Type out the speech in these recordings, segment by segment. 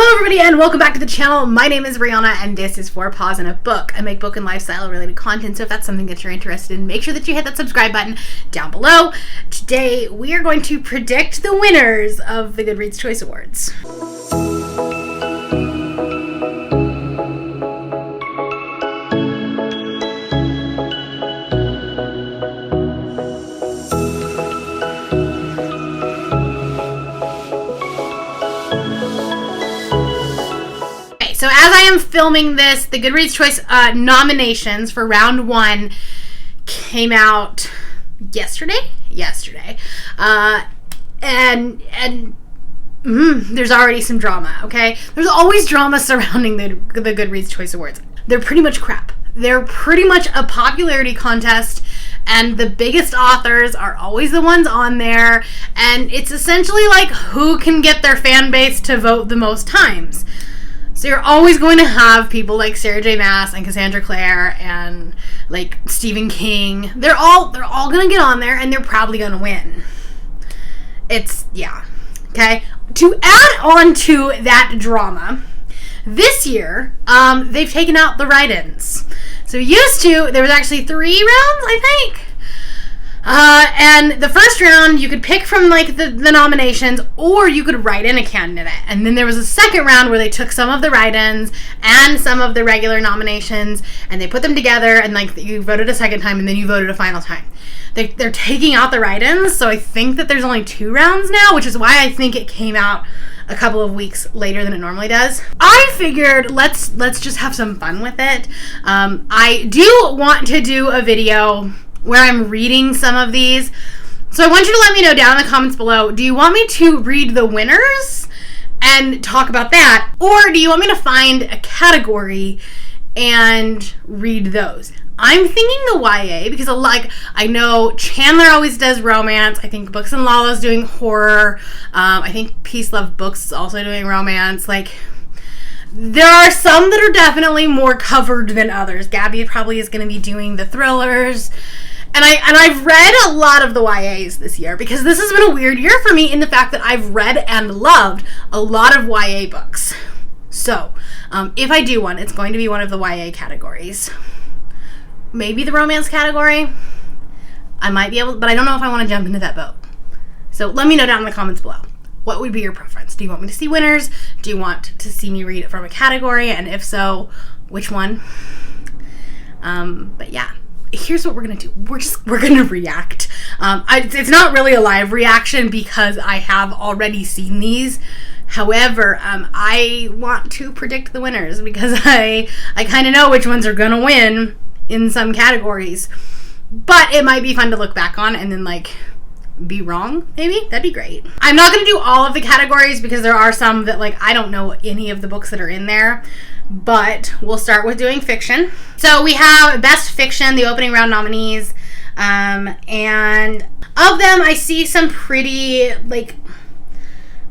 Hello everybody and welcome back to the channel. My name is Brianna and this is 4 Paws in a Book. I make book and lifestyle related content, so if that's something that you're interested in, make sure that you hit that subscribe button down below. Today we are going to predict the winners of the Goodreads Choice Awards. So as I am filming this, the Goodreads Choice nominations for round 1 came out yesterday. There's already some drama, okay? There's always drama surrounding the Goodreads Choice Awards. They're pretty much crap. They're pretty much a popularity contest, and the biggest authors are always the ones on there, and it's essentially like who can get their fan base to vote the most times. So you're always going to have people like Sarah J. Maas and Cassandra Clare and like Stephen King. They're all going to get on there and they're probably going to win. Okay? To add on to that drama, this year, they've taken out the write-ins. So there was actually 3 rounds, I think. And the first round, you could pick from like the nominations, or you could write in a candidate. And then there was a second round where they took some of the write-ins and some of the regular nominations, and they put them together, and like you voted a second time, and then you voted a final time. They're taking out the write-ins, so I think that there's only 2 rounds now, which is why I think it came out a couple of weeks later than it normally does. I figured let's just have some fun with it. I do want to do a video where I'm reading some of these. So I want you to let me know down in the comments below, do you want me to read the winners and talk about that? Or do you want me to find a category and read those? I'm thinking the YA because I know Chandler always does romance. I think Books and Lala's doing horror. I think Peace Love Books is also doing romance. Like, there are some that are definitely more covered than others. Gabby probably is going to be doing the thrillers. And I've read a lot of the YAs this year because this has been a weird year for me in the fact that I've read and loved a lot of YA books. So, if I do one, it's going to be one of the YA categories. Maybe the romance category. I might be able, but I don't know if I want to jump into that boat. So let me know down in the comments below. What would be your preference? Do you want me to see winners? Do you want to see me read it from a category? And if so, which one? But yeah. Here's what we're gonna do. We're gonna react. It's not really a live reaction because I have already seen these. However, I want to predict the winners because I kind of know which ones are gonna win in some categories. But it might be fun to look back on and then like be wrong, maybe. That'd be great. I'm not gonna do all of the categories because there are some that like I don't know any of the books that are in there. But we'll start with doing fiction. So we have Best Fiction, the opening round nominees. And of them, I see some pretty, like,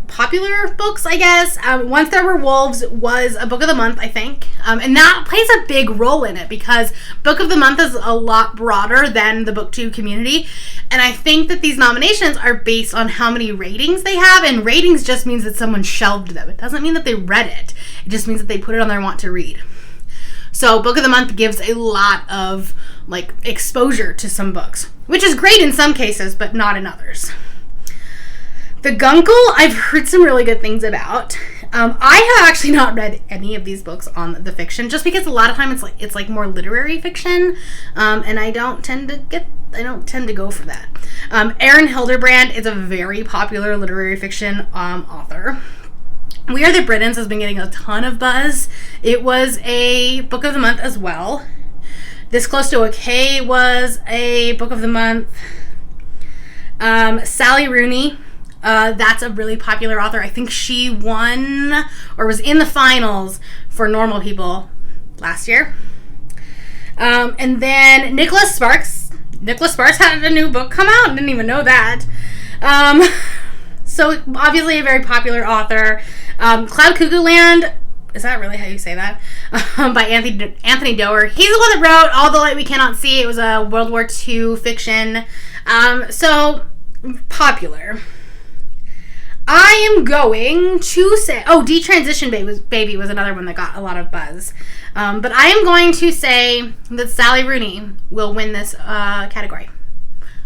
popular books, I guess. Once There Were Wolves was a book of the month, I think. And that plays a big role in it because book of the month is a lot broader than the booktube community. And I think that these nominations are based on how many ratings they have. And ratings just means that someone shelved them. It doesn't mean that they read it. It just means that they put it on their want to read. So book of the month gives a lot of like exposure to some books, which is great in some cases, but not in others. The Guncle, I've heard some really good things about. I have actually not read any of these books on the fiction, just because a lot of time it's like more literary fiction, and I don't tend to go for that. Erin Hilderbrand is a very popular literary fiction author. We Are the Britons has been getting a ton of buzz. It was a book of the month as well. This Close to OK was a book of the month. Sally Rooney. That's a really popular author. I think she won or was in the finals for Normal People last year. And then Nicholas Sparks. Nicholas Sparks had a new book come out. Didn't even know that. So obviously a very popular author. Cloud Cuckoo Land. Is that really how you say that? By Anthony Doerr. He's the one that wrote All the Light We Cannot See. It was a World War II fiction. So popular. I am going to say, Detransition Baby was another one that got a lot of buzz. But I am going to say that Sally Rooney will win this category.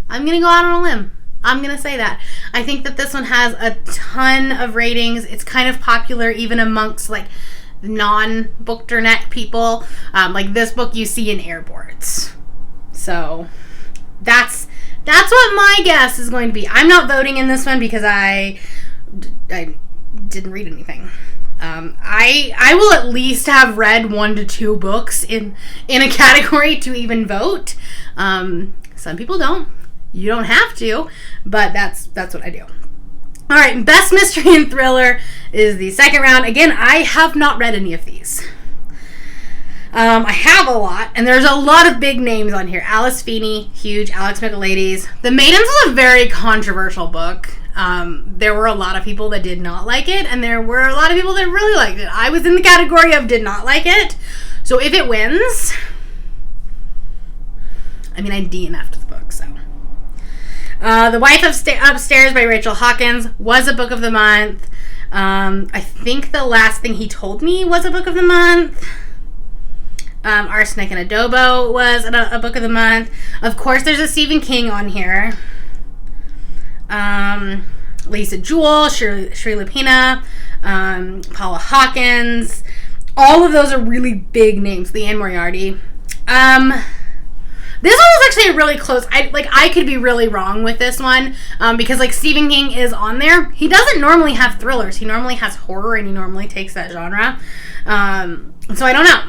I'm going to go out on a limb. I'm going to say that. I think that this one has a ton of ratings. It's kind of popular even amongst like non-Bookdernet people. Like this book you see in airports. So that's what my guess is going to be. I'm not voting in this one because I didn't read anything. I will at least have read 1 to 2 books in a category to even vote. Some people don't. You don't have to, but that's what I do. All right, Best Mystery and Thriller is the second round. Again, I have not read any of these. I have a lot, and there's a lot of big names on here. Alice Feeney, huge. Alex Michaelides. The Maidens was a very controversial book. There were a lot of people that did not like it, and there were a lot of people that really liked it. I was in the category of did not like it. So if it wins, I DNF'd the book, so. The Wife Upstairs by Rachel Hawkins was a book of the month. I think The Last Thing He Told Me was a book of the month. Arsenic and Adobo was a book of the month. Of course, there's a Stephen King on here. Lisa Jewell, Shirley Lapina, Paula Hawkins. All of those are really big names. Leanne Moriarty. This one was actually really close. I could be really wrong with this one because like Stephen King is on there. He doesn't normally have thrillers. He normally has horror, and he normally takes that genre. So I don't know.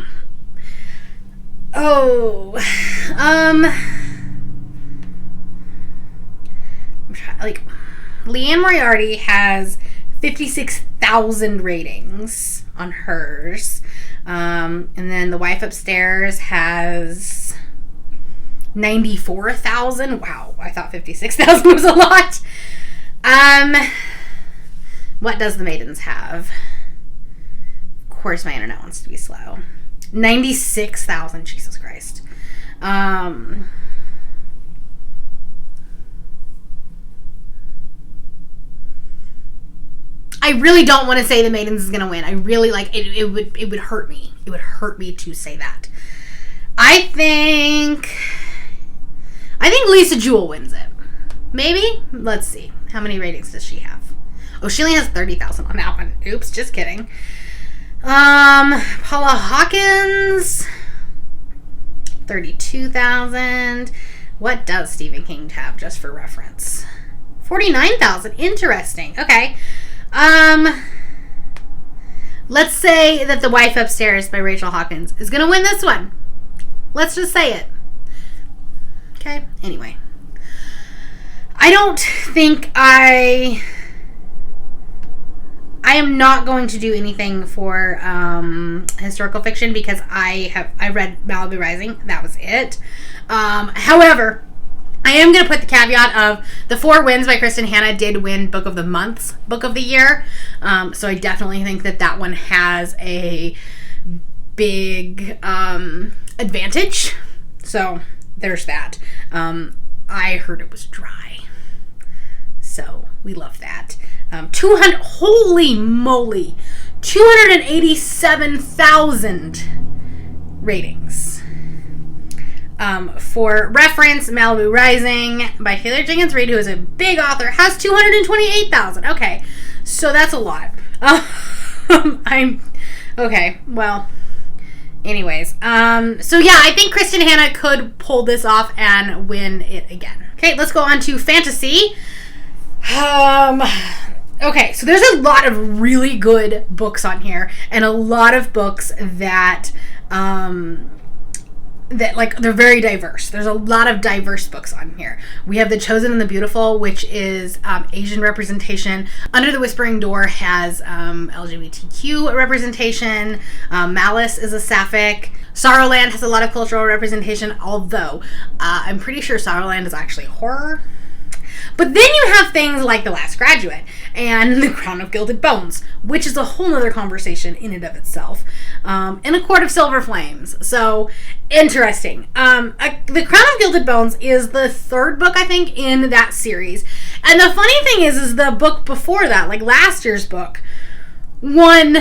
Leanne Moriarty has 56,000 ratings on hers. And then The Wife Upstairs has 94,000. Wow, I thought 56,000 was a lot. What does The Maidens have? Of course my internet wants to be slow. 96,000. Jesus Christ. I really don't want to say The Maidens is going to win. I really it would hurt me. It would hurt me to say that. I think Lisa Jewell wins it. Maybe? Let's see. How many ratings does she have? Oh, she only has 30,000 on that one. Oops, just kidding. Paula Hawkins, 32,000. What does Stephen King have, just for reference? 49,000. Interesting. Okay. Let's say that The Wife Upstairs by Rachel Hawkins is going to win this one. Let's just say it. Okay. Anyway. I don't think I am not going to do anything for historical fiction because I read Malibu Rising. That was it. However, I am going to put the caveat of The Four Winds by Kristen Hanna did win Book of the Month's Book of the Year. So I definitely think that one has a big advantage. So there's that. I heard it was dry. So we love that. 200, holy moly, 287,000 ratings. For reference, Malibu Rising by Taylor Jenkins Reid, who is a big author, has 228,000. Okay, so that's a lot. Okay, well, anyways. So yeah, I think Kristen Hanna could pull this off and win it again. Okay, let's go on to fantasy. Okay, so there's a lot of really good books on here, and a lot of books that they're very diverse. There's a lot of diverse books on here. We have The Chosen and the Beautiful, which is Asian representation. Under the Whispering Door has LGBTQ representation. Malice is a sapphic. Sorrowland has a lot of cultural representation, although I'm pretty sure Sorrowland is actually horror. But then you have things like The Last Graduate and The Crown of Gilded Bones, which is a whole other conversation in and of itself, and A Court of Silver Flames. So, interesting. The Crown of Gilded Bones is the third book, I think, in that series. And the funny thing is the book before that, like last year's book, won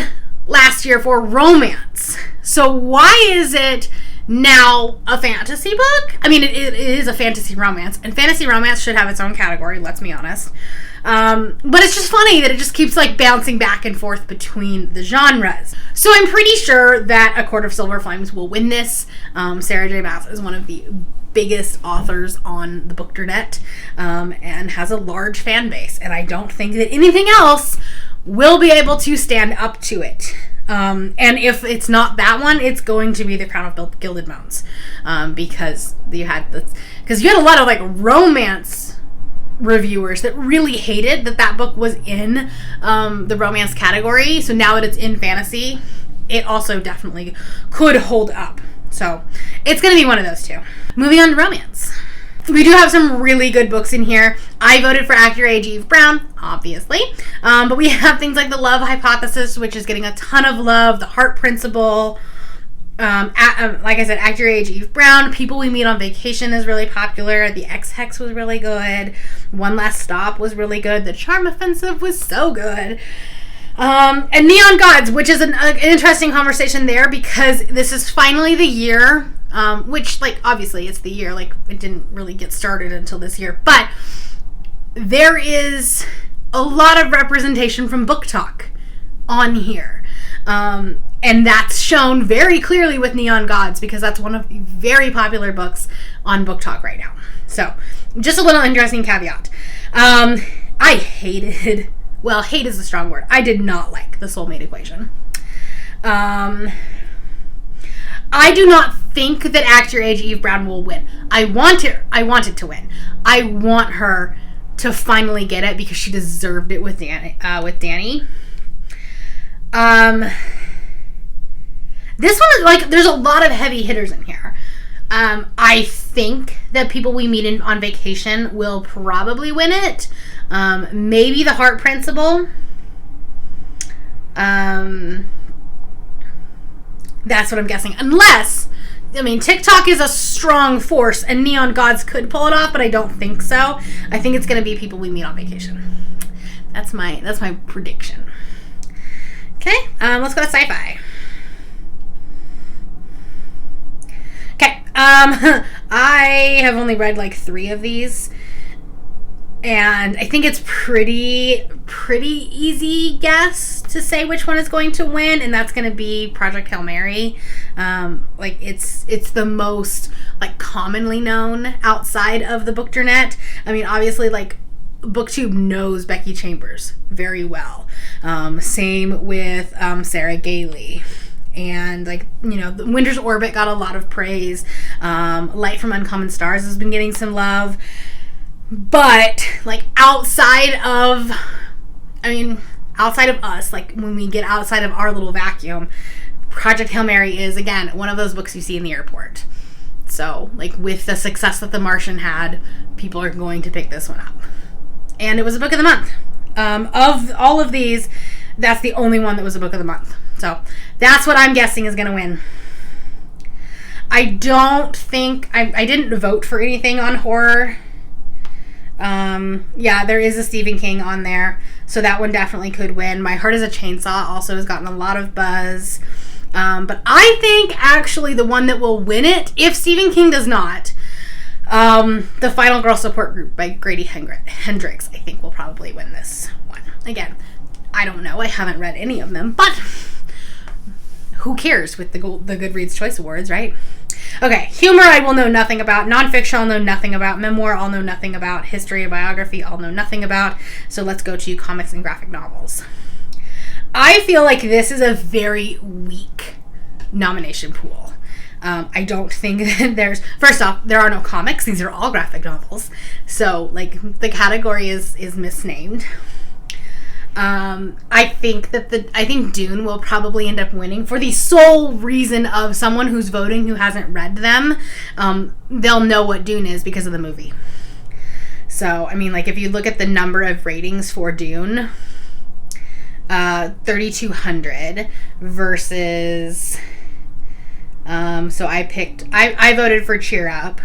last year for romance. So why is it now a fantasy book? I mean, it is a fantasy romance, and fantasy romance should have its own category, let's be honest. But it's just funny that it just keeps like bouncing back and forth between the genres. So I'm pretty sure that A Court of Silver Flames will win this. Sarah J. Maas is one of the biggest authors on the Bookdernet, and has a large fan base, and I don't think that anything else will be able to stand up to it. And if it's not that one, it's going to be The Crown of Gilded Bones, because you had a lot of like romance reviewers that really hated that book was in the romance category. So now that it's in fantasy, it also definitely could hold up. So it's going to be one of those two. Moving on to romance. We do have some really good books in here. I voted for Act Your Age, Eve Brown, obviously. But we have things like The Love Hypothesis, which is getting a ton of love. The Heart Principle. Like I said, Act Your Age, Eve Brown. People We Meet on Vacation is really popular. The X-Hex was really good. One Last Stop was really good. The Charm Offensive was so good. And Neon Gods, which is an interesting conversation there, because this is finally the year, which, like, obviously it's the year, like, it didn't really get started until this year, but there is a lot of representation from Book Talk on here. And that's shown very clearly with Neon Gods, because that's one of the very popular books on Book Talk right now. So, just a little interesting caveat. Hate is a strong word. I did not like The Soulmate Equation. I do not think that Act Your Age, Eve Brown will win. I want it to win. I want her to finally get it, because she deserved it with Danny. This one is like, there's a lot of heavy hitters in here. I think that People We Meet on Vacation will probably win it. Maybe The Heart Principle. That's what I'm guessing. Unless, I mean, TikTok is a strong force, and Neon Gods could pull it off, but I don't think so. I think it's going to be People We Meet on Vacation. That's my prediction. Okay, let's go to Sci-Fi. Okay, I have only read like 3 of these, and I think it's pretty easy guess to say which one is going to win, and that's going to be Project Hail Mary. Like it's the most like commonly known outside of the Bookdernet. I mean, obviously, like, BookTube knows Becky Chambers very well. Same with Sarah Gailey. And, like, you know, Winter's Orbit got a lot of praise. Light from Uncommon Stars has been getting some love. But, like, outside of us, like, when we get outside of our little vacuum, Project Hail Mary is, again, one of those books you see in the airport. So, like, with the success that The Martian had, people are going to pick this one up. And it was a book of the month. Of all of these, that's the only one that was a book of the month. So that's what I'm guessing is going to win. I don't think, I didn't vote for anything on horror. Yeah, there is a Stephen King on there, so that one definitely could win. My Heart is a Chainsaw also has gotten a lot of buzz. But I think actually the one that will win it, if Stephen King does not, The Final Girl Support Group by Grady Hendrix, I think will probably win this one. Again, I don't know. I haven't read any of them, but who cares with the Goodreads Choice Awards, right? Okay, humor I will know nothing about. Nonfiction I'll know nothing about. Memoir I'll know nothing about. History and biography I'll know nothing about. So let's go to comics and graphic novels. I feel like this is a very weak nomination pool. I don't think that first off, there are no comics. These are all graphic novels. So, like, the category is misnamed. I think Dune will probably end up winning for the sole reason of someone who's voting who hasn't read them. They'll know what Dune is because of the movie. So, I mean, like, if you look at the number of ratings for Dune, 3,200 versus, so I voted for Cheer Up.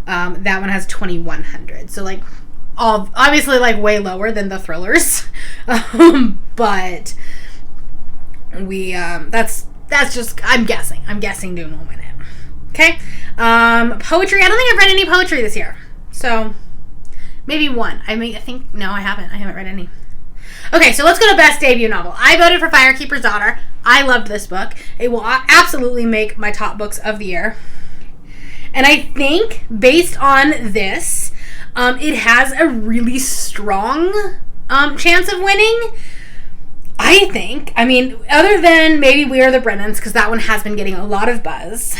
That one has 2,100. So, like, obviously, like, way lower than the thrillers. But that's just, I'm guessing Dune will win it. Okay. Poetry. I don't think I've read any poetry this year. So, maybe one. I haven't read any. Okay, so let's go to Best Debut Novel. I voted for Firekeeper's Daughter. I loved this book. It will absolutely make my top books of the year. And I think, based on this, it has a really strong chance of winning. I think. I mean, other than maybe We Are the Brennans, because that one has been getting a lot of buzz.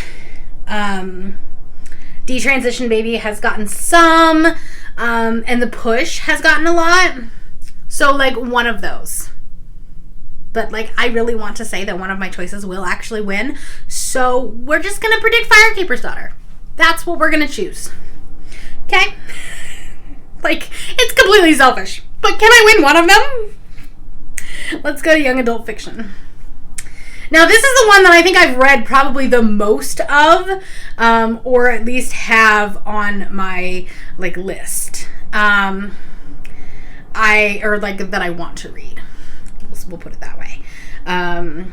Detransition Baby has gotten some, and The Push has gotten a lot. So, like, one of those. But, like, I really want to say that one of my choices will actually win. So, we're just going to predict Firekeeper's Daughter. That's what we're going to choose. Okay? Like, it's completely selfish. But can I win one of them? Let's go to Young Adult Fiction. Now, this is the one that I think I've read probably the most of, or at least have on my, like, list. That I want to read. We'll put it that way. I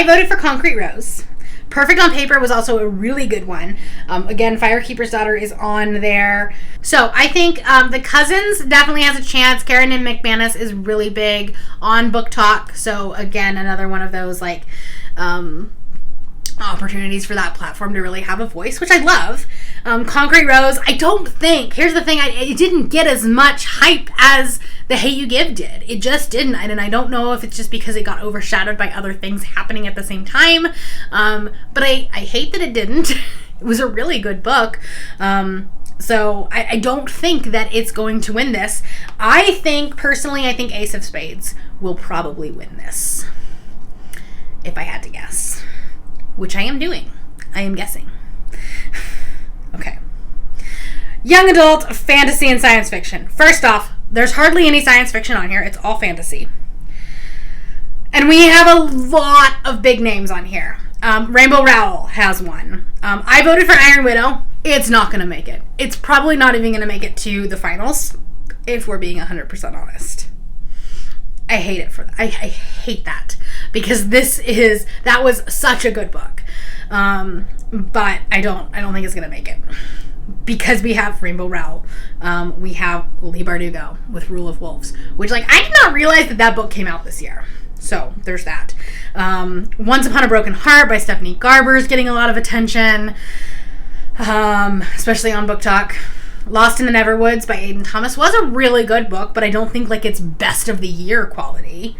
voted for Concrete Rose. Perfect on Paper was also a really good one. Again, Firekeeper's Daughter is on there. So I think The Cousins definitely has a chance. Karen and McManus is really big on Book Talk. So again, another one of those like opportunities for that platform to really have a voice, which I love. Concrete Rose, I don't think, here's the thing, it didn't get as much hype as The Hate U Give did. It just didn't, and I don't know if it's just because it got overshadowed by other things happening at the same time, but I hate that it didn't. It was a really good book, so I don't think that it's going to win this. Personally, I think Ace of Spades will probably win this, if I had to guess. Which I am doing. I am guessing. Okay. Young Adult, Fantasy, and Science Fiction. First off, there's hardly any science fiction on here. It's all fantasy. And we have a lot of big names on here. Rainbow Rowell has one. I voted for Iron Widow. It's not going to make it. It's probably not even going to make it to the finals, if we're being 100% honest. I hate it for that. I hate that. Because that was such a good book. But I don't think it's gonna make it. Because we have Rainbow Rowell. We have Leigh Bardugo with Rule of Wolves. Which, like, I did not realize that book came out this year. So, there's that. Once Upon a Broken Heart by Stephanie Garber is getting a lot of attention. Especially on Book Talk. Lost in the Neverwoods by Aiden Thomas was a really good book, but I don't think, like, it's best of the year quality.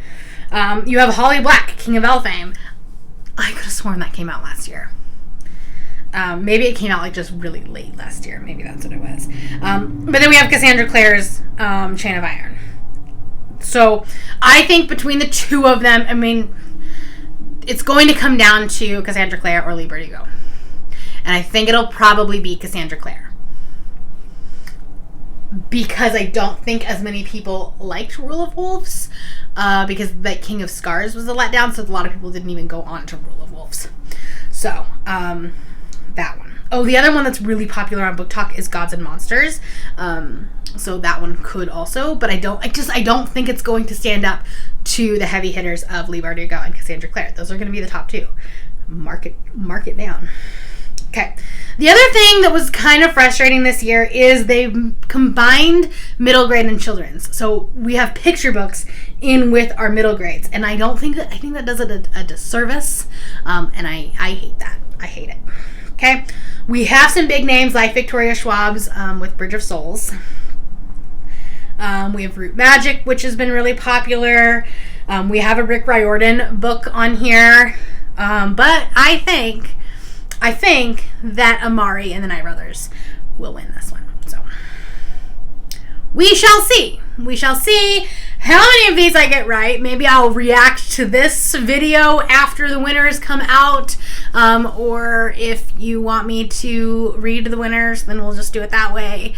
You have Holly Black, King of Elfame. I could have sworn that came out last year. Maybe it came out like just really late last year. Maybe that's what it was. But then we have Cassandra Clare's Chain of Iron. So I think between the two of them, I mean, it's going to come down to Cassandra Clare or Leigh Bardugo. And I think it'll probably be Cassandra Clare. Because I don't think as many people liked Rule of Wolves. Because like King of Scars was a letdown, so a lot of people didn't even go on to Rule of Wolves. So, that one. Oh, the other one that's really popular on Book Talk is Gods and Monsters. So that one could also, but I don't think it's going to stand up to the heavy hitters of Leigh Bardugo and Cassandra Clare. Those are going to be the top two. Mark it down. Okay. The other thing that was kind of frustrating this year is they combined middle grade and children's. So we have picture books in with our middle grades, and I think that does it a disservice, and I hate that. I hate it. Okay. We have some big names like Victoria Schwab's with Bridge of Souls. We have Root Magic, which has been really popular. We have a Rick Riordan book on here, but I think that Amari and the Night Brothers will win this one. So we shall see. We shall see. how many of these I get right. Maybe I'll react to this video after the winners come out. Or if you want me to read the winners, then we'll just do it that way.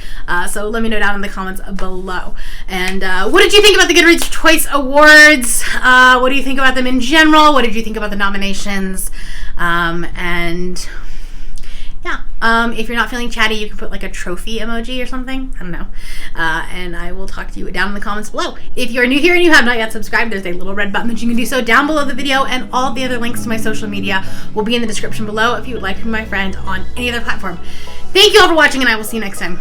So let me know down in the comments below. And what did you think about the Goodreads Choice Awards? What do you think about them in general? What did you think about the nominations? And yeah, if you're not feeling chatty, you can put like a trophy emoji or something. I don't know. And I will talk to you down in the comments below. If you're new here and you have not yet subscribed, there's a little red button that you can do so down below the video, and all the other links to my social media will be in the description below if you would like to be my friend on any other platform. Thank you all for watching, and I will see you next time.